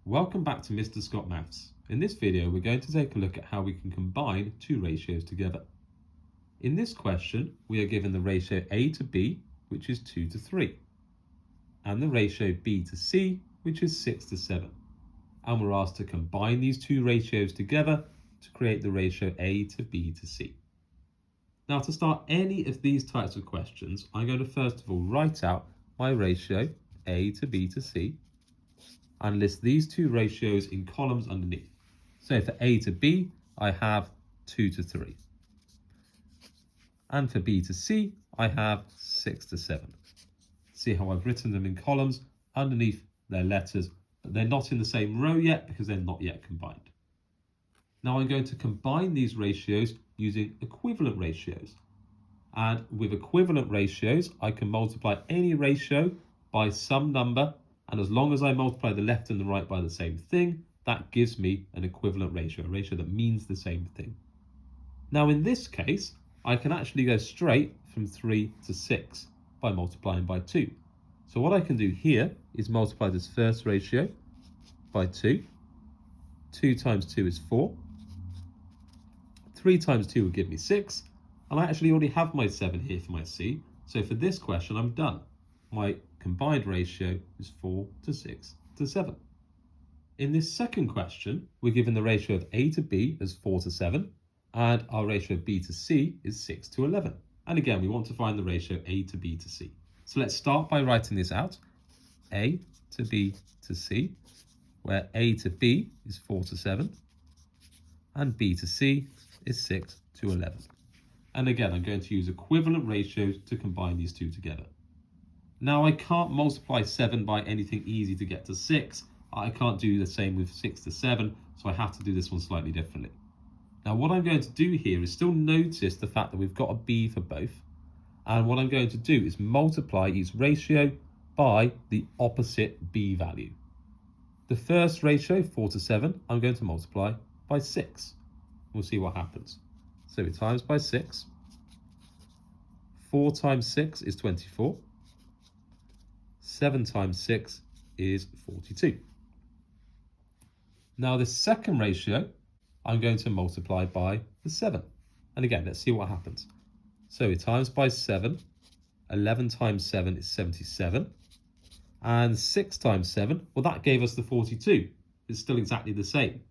Welcome back to Mr. Scott Maths. In this video, we're going to take a look at how we can combine two ratios together. In this question, we are given the ratio A to B, which is 2 to 3, and the ratio B to C, which is 6 to 7. And we're asked to combine these two ratios together to create the ratio A to B to C. Now, to start any of these types of questions, I'm going to first of all write out my ratio A to B to C and list these two ratios in columns underneath. So for A to B, I have 2 to 3. And for B to C, I have 6 to 7. See how I've written them in columns underneath their letters, but they're not in the same row yet because they're not yet combined. Now I'm going to combine these ratios using equivalent ratios. And with equivalent ratios, I can multiply any ratio by some number, and as long as I multiply the left and the right by the same thing, that gives me an equivalent ratio, a ratio that means the same thing. Now in this case, I can actually go straight from 3 to 6 by multiplying by 2. So what I can do here is multiply this first ratio by 2. 2 times 2 is 4. 3 times 2 will give me 6. And I actually already have my 7 here for my C. So for this question, I'm done. My combined ratio is 4 to 6 to 7. In this second question, we're given the ratio of A to B as 4 to 7, and our ratio of B to C is 6 to 11. And again, we want to find the ratio A to B to C. So let's start by writing this out. A to B to C, where A to B is 4 to 7, and B to C is 6 to 11. And again, I'm going to use equivalent ratios to combine these two together. Now I can't multiply 7 by anything easy to get to 6. I can't do the same with 6 to 7, so I have to do this one slightly differently. Now what I'm going to do here is still notice the fact that we've got a B for both. And what I'm going to do is multiply each ratio by the opposite B value. The first ratio, 4 to 7, I'm going to multiply by 6. We'll see what happens. So we times by 6. 4 times 6 is 24. 7 times 6 is 42. Now this second ratio, I'm going to multiply by the 7. And again, let's see what happens. So we times by 7. 11 times 7 is 77. And 6 times 7, well, that gave us the 42. It's still exactly the same.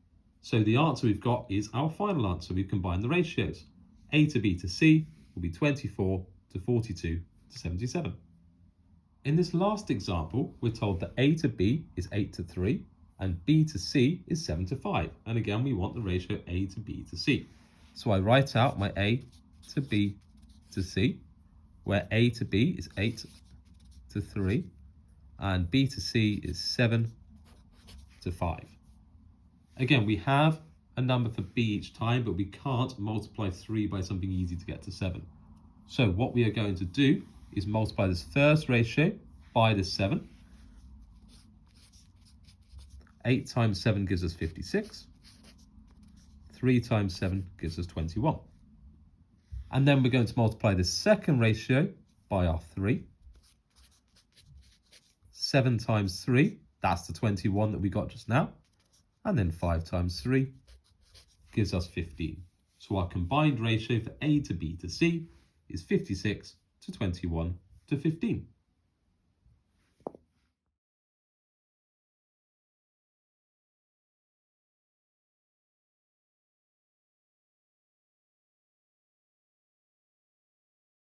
So the answer we've got is our final answer. We've combined the ratios. A to B to C will be 24 to 42 to 77. In this last example, we're told that A to B is 8 to 3 and B to C is 7 to 5. And again, we want the ratio A to B to C. So I write out my A to B to C, where A to B is 8 to 3 and B to C is 7 to 5. Again, we have a number for B each time, but we can't multiply 3 by something easy to get to 7. So what we are going to do is multiply this first ratio by this 7. 8 times 7 gives us 56. 3 times 7 gives us 21. And then we're going to multiply this second ratio by our 3. 7 times 3, that's the 21 that we got just now. And then 5 times 3 gives us 15. So our combined ratio for A to B to C is 56 to 21 to 15.